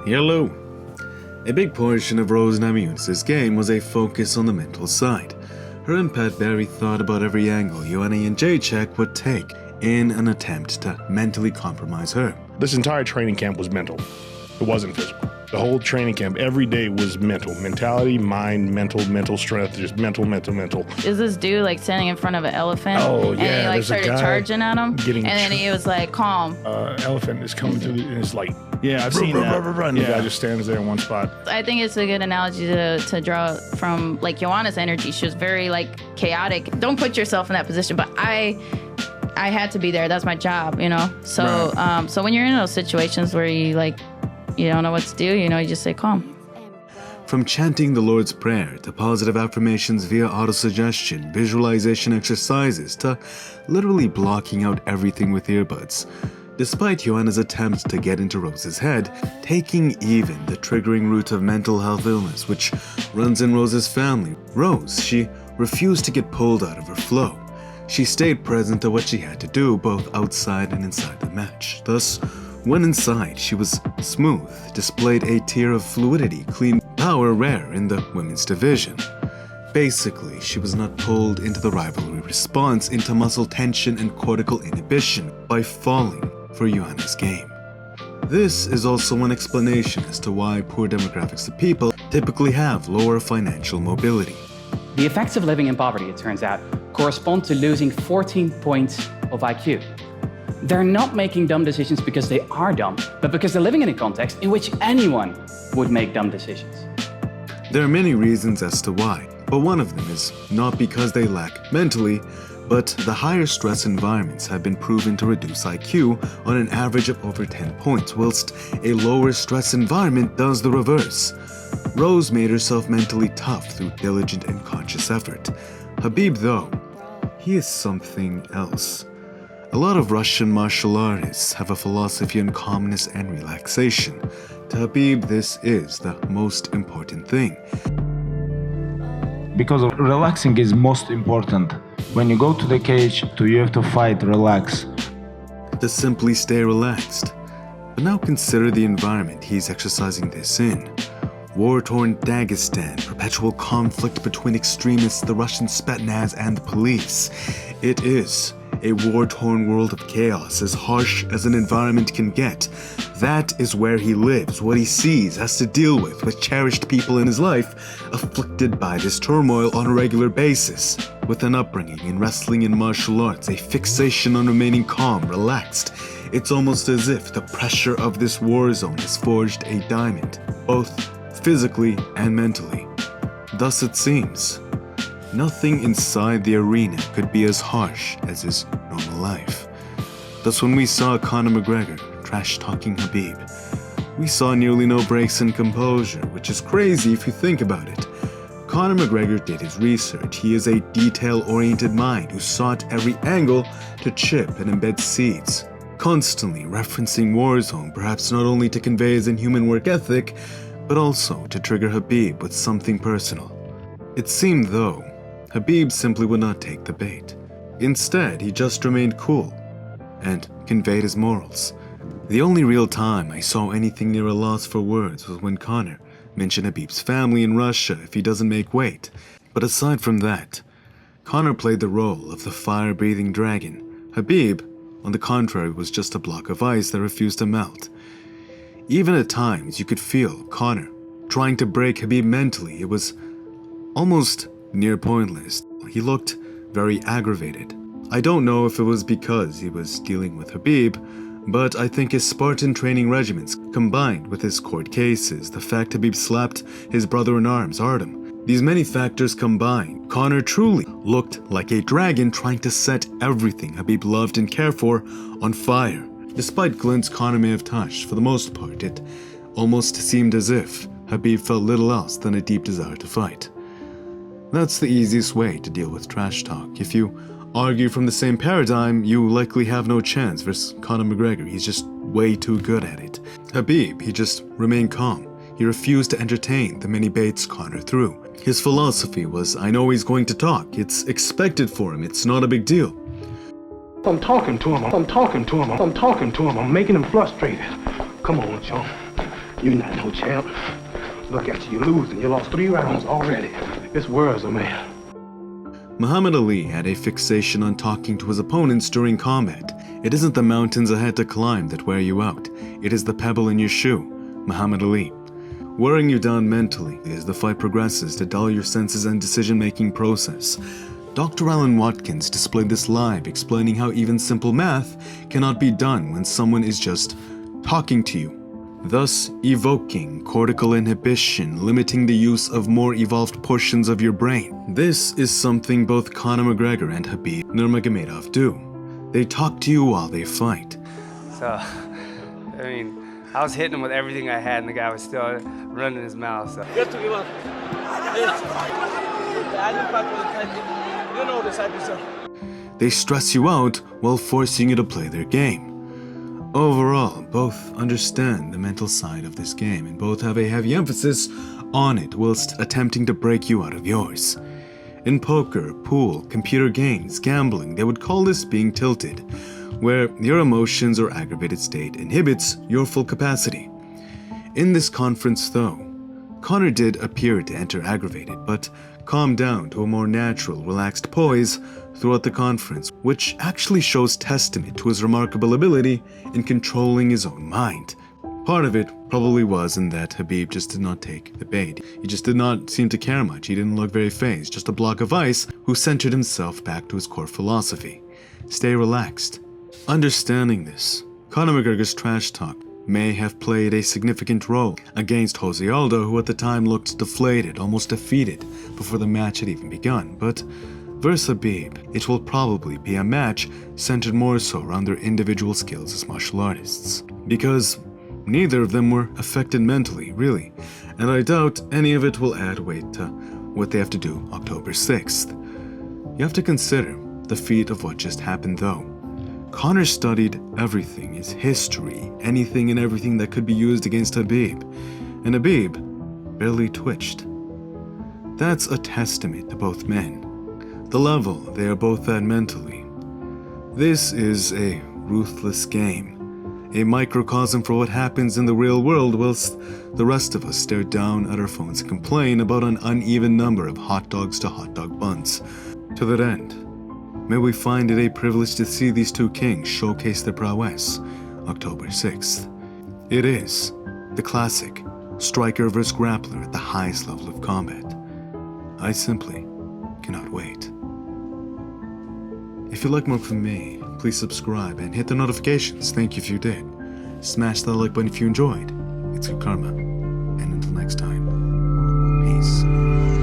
Hello. A big portion of Rose Namajunas' game was a focus on the mental side. Her and Pat Barry thought about every angle Joanna and Jacek would take in an attempt to mentally compromise her. This entire training camp was mental. It wasn't physical. The whole training camp, every day was mental. Mentality, mind, mental strength, just mental. Is this dude like standing in front of an elephant? Oh, yeah. And he like started charging at him? And then he was like, calm. Elephant is coming to and it's like, yeah, I've seen that. Run. The guy just stands there in one spot. I think it's a good analogy to draw from like Joanna's energy. She was very like chaotic. Don't put yourself in that position, but I had to be there. That's my job, you know? So, Right. So when you're in those situations where you don't know what to do, you just say calm. From chanting the Lord's Prayer to positive affirmations via autosuggestion, visualization exercises, to literally blocking out everything with earbuds. Despite Joanna's attempts to get into Rose's head, taking even the triggering root of mental health illness which runs in Rose's family, she refused to get pulled out of her flow. She stayed present to what she had to do, both outside and inside the match. Thus, when inside, she was smooth, displayed a tier of fluidity, clean power rare in the women's division. Basically, she was not pulled into the rivalry response into muscle tension and cortical inhibition by falling for Joanna's game. This is also one explanation as to why poor demographics of people typically have lower financial mobility. The effects of living in poverty, it turns out, correspond to losing 14 points of IQ. They're not making dumb decisions because they are dumb, but because they're living in a context in which anyone would make dumb decisions. There are many reasons as to why, but one of them is not because they lack mentally, but the higher stress environments have been proven to reduce IQ on an average of over 10 points, whilst a lower stress environment does the reverse. Rose made herself mentally tough through diligent and conscious effort. Khabib, though, he is something else. A lot of Russian martial artists have a philosophy on calmness and relaxation. To Khabib, this is the most important thing. Because relaxing is most important. When you go to the cage, you have to fight, relax. To simply stay relaxed. But now consider the environment he's exercising this in. War-torn Dagestan, perpetual conflict between extremists, the Russian Spetsnaz, and the police. It is a war-torn world of chaos, as harsh as an environment can get. That is where he lives, what he sees, has to deal with cherished people in his life, afflicted by this turmoil on a regular basis. With an upbringing in wrestling and martial arts, a fixation on remaining calm, relaxed, it's almost as if the pressure of this war zone has forged a diamond, both physically and mentally. Thus it seems, nothing inside the arena could be as harsh as his normal life. Thus when we saw Conor McGregor trash-talking Khabib, we saw nearly no breaks in composure, which is crazy if you think about it. Conor McGregor did his research. He is a detail-oriented mind who sought every angle to chip and embed seeds, constantly referencing Warzone, perhaps not only to convey his inhuman work ethic, but also to trigger Khabib with something personal. It seemed, though, Khabib simply would not take the bait. Instead, he just remained cool and conveyed his morals. The only real time I saw anything near a loss for words was when Conor mentioned Khabib's family in Russia if he doesn't make weight. But aside from that, Conor played the role of the fire-breathing dragon. Khabib, on the contrary, was just a block of ice that refused to melt. Even at times, you could feel Conor trying to break Khabib mentally. It was almost near pointless. He looked very aggravated. I don't know if it was because he was dealing with Khabib, but I think his Spartan training regimens, combined with his court cases, the fact Khabib slapped his brother-in-arms, Artem, these many factors combined, Conor truly looked like a dragon trying to set everything Khabib loved and cared for on fire. Despite glints Conor may have touched, for the most part, it almost seemed as if Khabib felt little else than a deep desire to fight. That's the easiest way to deal with trash talk. If you argue from the same paradigm, you likely have no chance versus Conor McGregor. He's just way too good at it. Khabib, he just remained calm. He refused to entertain the many baits Conor threw. His philosophy was, I know he's going to talk. It's expected for him. It's not a big deal. I'm talking to him. I'm making him frustrated. Come on, Joe. You're not no champ. Look at you, you're losing. You lost 3 rounds already. It's worse, man. Muhammad Ali had a fixation on talking to his opponents during combat. It isn't the mountains ahead to climb that wear you out. It is the pebble in your shoe. Muhammad Ali. Wearing you down mentally as the fight progresses to dull your senses and decision-making process. Dr. Alan Watkins displayed this live, explaining how even simple math cannot be done when someone is just talking to you, thus evoking cortical inhibition, limiting the use of more evolved portions of your brain. This is something both Conor McGregor and Khabib Nurmagomedov do. They talk to you while they fight. So, I mean, I was hitting him with everything I had, and the guy was still running his mouth. So. They stress you out while forcing you to play their game. Overall, both understand the mental side of this game and both have a heavy emphasis on it whilst attempting to break you out of yours. In poker, pool, computer games, gambling, they would call this being tilted, where your emotions or aggravated state inhibits your full capacity. In this conference though, Conor did appear to enter aggravated, but calmed down to a more natural, relaxed poise throughout the conference, which actually shows testament to his remarkable ability in controlling his own mind. Part of it probably was in that Khabib just did not take the bait. He just did not seem to care much. He didn't look very fazed, just a block of ice who centered himself back to his core philosophy. Stay relaxed. Understanding this, Conor McGregor's trash talk may have played a significant role against Jose Aldo, who at the time looked deflated, almost defeated, before the match had even begun. But versus Khabib, it will probably be a match centered more so around their individual skills as martial artists. Because neither of them were affected mentally, really, and I doubt any of it will add weight to what they have to do October 6th. You have to consider the feat of what just happened though. Conor studied everything, his history, anything and everything that could be used against Khabib, and Khabib barely twitched. That's a testament to both men, the level they are both at mentally. This is a ruthless game, a microcosm for what happens in the real world whilst the rest of us stare down at our phones and complain about an uneven number of hot dogs to hot dog buns. To that end, may we find it a privilege to see these two kings showcase their prowess October 6th. It is the classic striker versus grappler at the highest level of combat. I simply cannot wait. If you like more from me, please subscribe and hit the notifications. Thank you if you did. Smash that like button if you enjoyed. It's good karma. And until next time, peace.